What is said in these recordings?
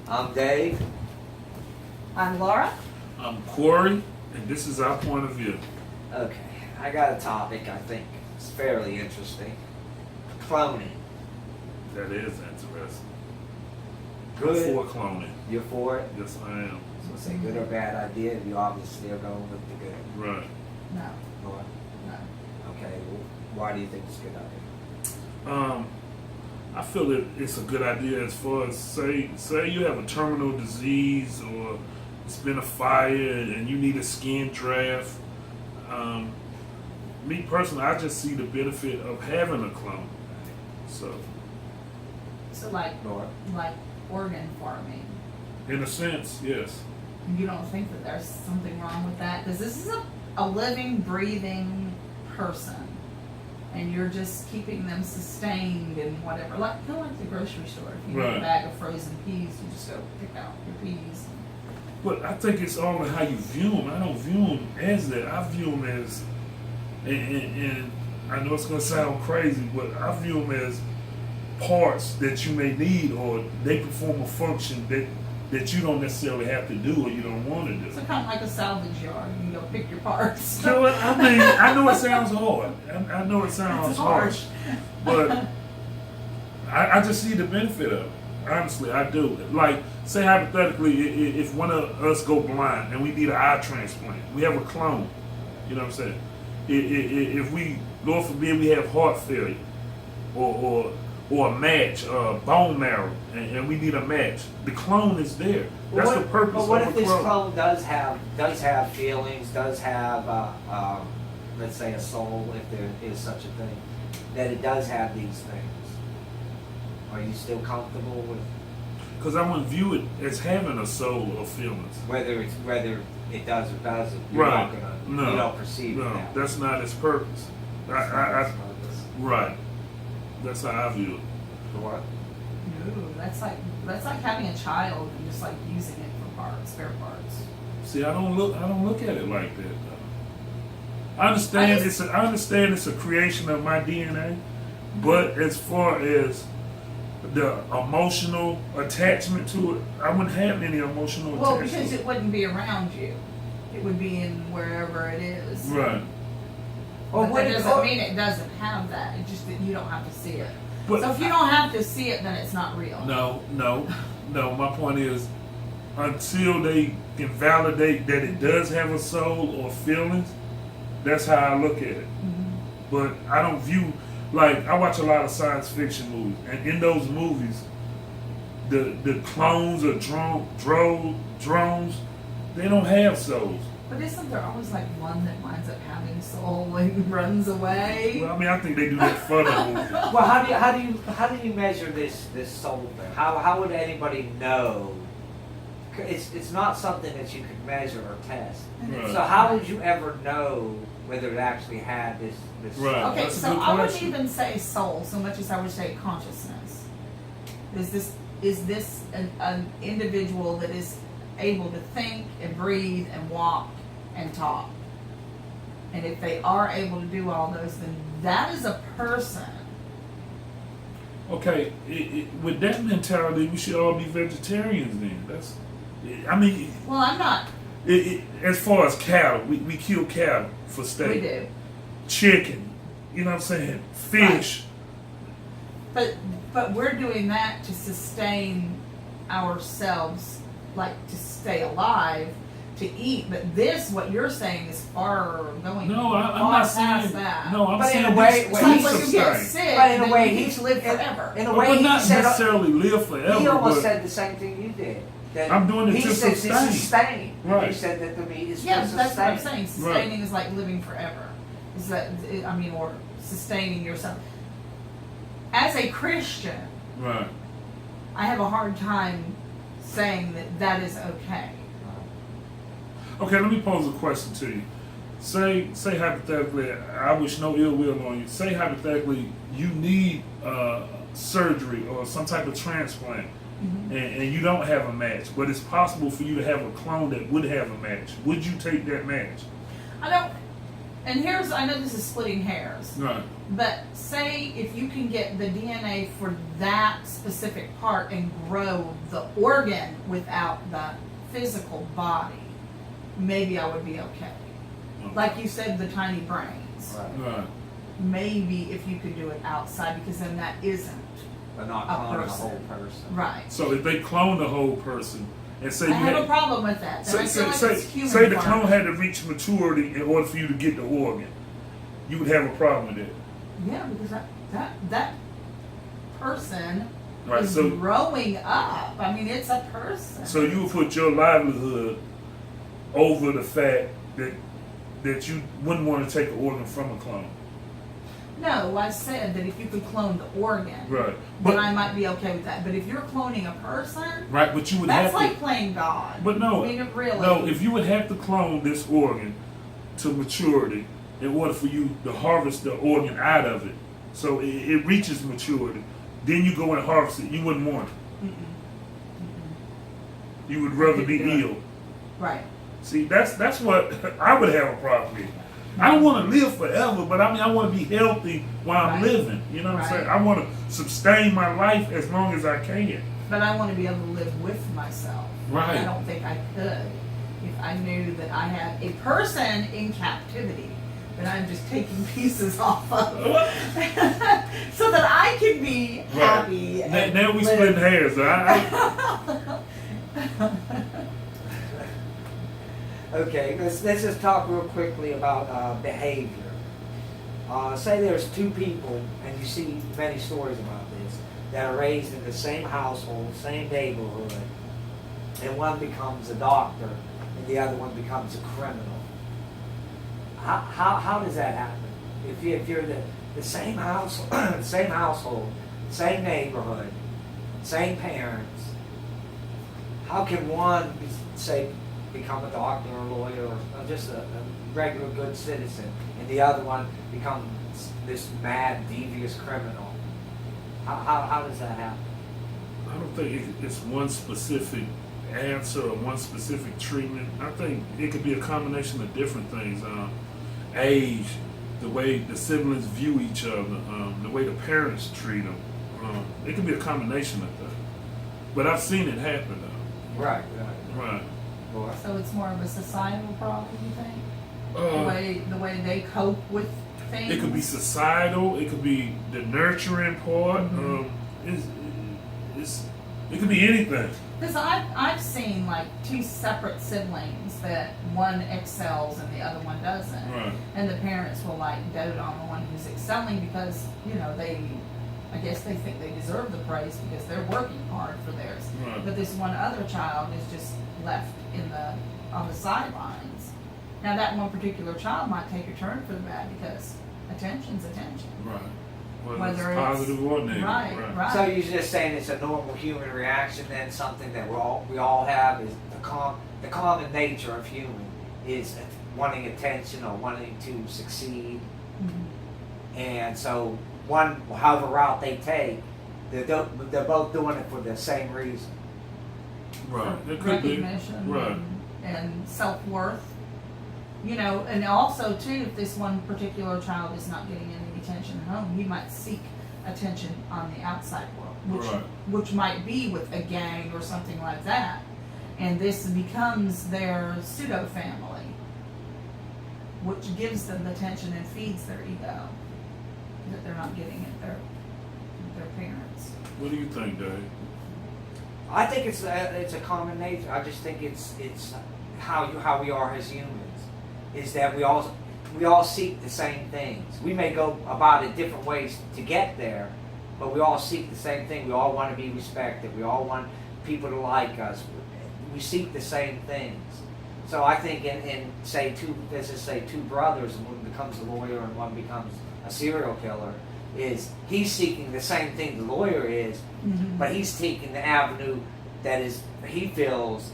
I'm Dave. I'm Laura. I'm Corey, and this is our point of view. Okay, I got a topic I think is fairly interesting. Cloning. That is interesting. Good. I'm for cloning. You're for it? Yes, I am. So say good or bad idea, you obviously are going with the good. Right. No. Laura? No. Okay, well, why do you think it's a good idea? I feel that it's a good idea as far as say you have a terminal disease or it's been a fire and you need a skin draft. Me personally, I just see the benefit of having a clone. So, like Laura? organ farming. in a sense, yes. You don't think that there's something wrong with that? Because this is a living, breathing person. And you're just keeping them sustained and whatever. Like the grocery store. If you have a Right. bag of frozen peas, you just go pick out your peas. But I think it's all in how you view them. I don't view them as that. I view them as, and I know it's going to sound crazy, but I view them as parts that you may need, or they perform a function that you don't necessarily have to do or you don't want to do. So kind of like a salvage yard. You can go pick your parts. You know what? I mean, I know it sounds hard. I know it sounds It's harsh, but I just see the benefit of it. Honestly, I do. Like, say hypothetically, if one of us go blind and we need an eye transplant, we have a clone. You know what I'm saying? If we, Lord forbid, we have heart failure or a match, bone marrow, and we need a match, the clone is there. That's the purpose But what of if a this clone. clone does have feelings, does have, let's say, a soul, if there is such a thing, that it does have these things? Are you still comfortable with Because I wouldn't view it as having a soul or feelings. whether it does or doesn't? You're not Right. gonna, No. you don't perceive it No, that way. that's not its purpose. That's not its purpose. Right. That's how I view it. For what? Ooh, that's like having a child and just like using it for parts, spare parts. See, I don't look at it like that. Though. I understand it's a creation of my DNA, but as far as the emotional attachment to it, I wouldn't have any emotional Well, attachment. because it wouldn't be around you. It would be in wherever it is. Right. Or But what that if- doesn't mean it doesn't have that. It's just that you don't have to see it. But So if you don't have to see it, then it's not real. No. My point is, until they can validate that it does have a soul or feelings, that's how I look at it. Mm-hmm. But I don't view, like, I watch a lot of science fiction movies, and in those movies, the clones or drones, they don't have souls. But isn't there always like one that winds up having soul and runs away? Well, I mean, I think they do that for the movie. Well, how do you measure this soul thing? How would anybody know? It's not something that you could measure or test. Right. So how would you ever know whether it actually had this? Right. Okay, That's a so good I wouldn't question. even say soul so much as I would say consciousness. Is this an individual that is able to think and breathe and walk and talk? And if they are able to do all those, then that is a person. Okay, with that mentality, we should all be vegetarians then. I mean, Well, I'm not. as far as cattle, we kill cattle for steak. We do. Chicken, you know what I'm saying? Fish. But we're doing that to sustain ourselves, like to stay alive, to eat. But this, what you're saying, is far going No, I'm far not past saying that. No, I'm But in saying a way- this Well, It's like he's when you get sustained. sick, But in a then way, you he's- get to live forever. In a But way, he not said necessarily live forever. he almost but said the same thing you did. That I'm doing it he to said sustain. to sustain. Right. He said that the meat is Yeah, to that's what I'm sustain. saying. Sustaining is like living forever. Is that or sustaining yourself. As a Christian, right. I have a hard time saying that is okay. Okay, let me pose a question to you. Say hypothetically, I wish no ill will on you. Say hypothetically, you need surgery or some type of transplant, and you don't have a match, but it's possible for you to have a clone that would have a match. Would you take that match? I don't. and here's, I know this is splitting hairs, Right. but say if you can get the DNA for that specific part and grow the organ without the physical body, maybe I would be okay. Like you said, the tiny brains. Right. Right. Maybe if you could do it outside, because then that isn't But not A cloning a person. whole person. right. So if they clone the whole person and say I you have a had, problem with that. Then I feel like it's human say the farming. clone had to reach maturity in order for you to get the organ, you would have a problem with it. Yeah, because that person Right. is So growing up. I mean, it's a person. so you would put your livelihood over the fact that you wouldn't want to take an organ from a clone. No, I said that if you could clone the organ, Right. then I might be okay with that. But if you're cloning a person, Right, but you would that's have like to. playing God. But no, I mean, it really. no. If you would have to clone this organ to maturity in order for you to harvest the organ out of it, so it reaches maturity, then you go and harvest it. You wouldn't want it. Mm-mm. You would rather be Yeah. ill. Right. See, that's what I would have a problem with. I don't want to live forever, but I mean, I want to be healthy while I'm Right. living. You know what I'm Right. saying? I want to sustain my life as long as I can. But I want to be able to live with myself. Right. I don't think I could if I knew that I had a person in captivity that I'm just taking pieces off of so that I can be happy. and Now we live. splitting hairs. Okay, let's just talk real quickly about behavior. Say there's two people, and you see many stories about this, that are raised in the same household, same neighborhood, and one becomes a doctor, and the other one becomes a criminal. How does that happen? If you're the same house, same household, same neighborhood, same parents, how can one say become a doctor or a lawyer or just a regular good citizen, and the other one becomes this mad, devious criminal? How does that happen? I don't think it's one specific answer or one specific treatment. I think it could be a combination of different things. Age, the way the siblings view each other, the way the parents treat them. It could be a combination of that. But I've seen it happen though. Right. Right. Boy. So it's more of a societal problem, you think? The Uh, way they cope with things. it could be societal. It could be the nurturing part. It could be anything. Because I've seen like two separate siblings that one excels and the other one doesn't. Right. And the parents will like dote on the one who's excelling because, I guess they think they deserve the praise because they're working hard for theirs. Right. But this one other child is just left on the sidelines. Now that one particular child might take a turn for the bad because attention's attention. Right. Whether Whether it's positive or negative. Right. So you're just saying it's a normal human reaction, then something that we all have is the common nature of human is wanting attention or wanting to succeed, Mhm. and so however route they take, they're both doing it for the same reason. Right. It could be. Recognition Right. and self-worth. And also too, if this one particular child is not getting any attention at home, he might seek attention on the outside world, Right. which might be with a gang or something like that. And this becomes their pseudo-family, which gives them attention and feeds their ego that they're not getting at their parents. What do you think, Dave? I think it's a common nature. I just think it's how we are as humans, is that we all seek the same things. We may go about it different ways to get there, but we all seek the same thing. We all want to be respected. We all want people to like us. We seek the same things. So I think let's just say two brothers, and one becomes a lawyer and one becomes a serial killer, is he's seeking the same thing the lawyer is, Mm-hmm. but he's taking the avenue that he feels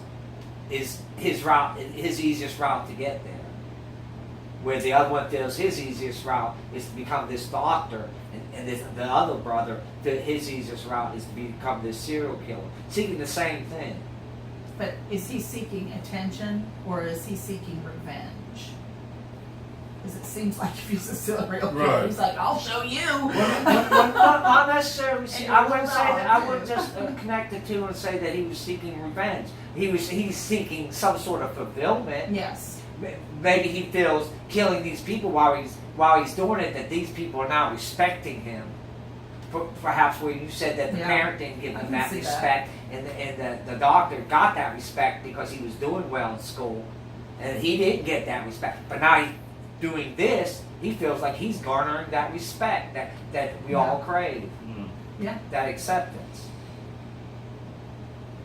is his route, his easiest route to get there. Where the other one feels his easiest route is to become this doctor, and the other brother, his easiest route is to become this serial killer, seeking the same thing. But is he seeking attention or is he seeking revenge? Because it seems like if he's a serial killer, Right. he's like, I'll show you. Well, not necessarily. And I you're wouldn't say that. I wrong, wouldn't too. just connect the two and say that he was seeking revenge. He's seeking some sort of fulfillment. Yes. Maybe he feels killing these people while he's doing it, that these people are now respecting him. Perhaps where you said that the Yeah. parent didn't give I him can that see that. respect, and the doctor got that respect because he was doing well in school, and he didn't get that respect. But now he's doing this, he feels like he's garnering that respect that we all crave, Yeah. that acceptance.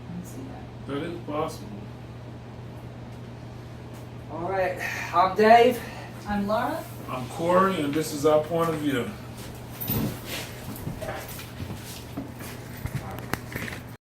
I can see that. That is possible. All right, I'm Dave. I'm Laura. I'm Corey, and this is our point of view.